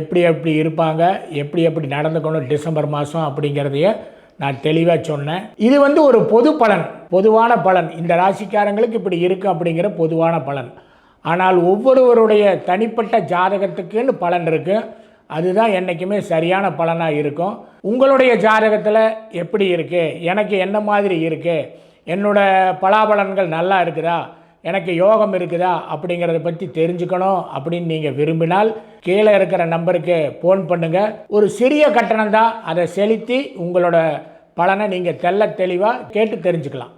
எப்படி எப்படி இருப்பாங்க, எப்படி நடந்துக்கணும் டிசம்பர் மாதம் அப்படிங்கிறதையே நான் தெளிவாக சொன்னேன். இது வந்து ஒரு பொது பலன், பொதுவான பலன். இந்த ராசிக்காரங்களுக்கு இப்படி இருக்குது அப்படிங்கிற பொதுவான பலன். ஆனால் ஒவ்வொருவருடைய தனிப்பட்ட ஜாதகத்துக்குன்னு பலன் இருக்குது. அதுதான் என்றைக்குமே சரியான பலனாக இருக்கும். உங்களுடைய ஜாதகத்தில் எப்படி இருக்குது, எனக்கு என்ன மாதிரி இருக்குது, என்னோடய பலாபலன்கள் நல்லா இருக்குதா, எனக்கு யோகம் இருக்குதா அப்படிங்கிறத பற்றி தெரிஞ்சுக்கணும் அப்படின்னு நீங்கள் விரும்பினால் கீழே இருக்கிற நம்பருக்கு ஃபோன் பண்ணுங்கள். ஒரு சிறிய கட்டணம் தான், அதை செலுத்தி உங்களோட பலனை நீங்கள் தெளிவாக கேட்டு தெரிஞ்சுக்கலாம்.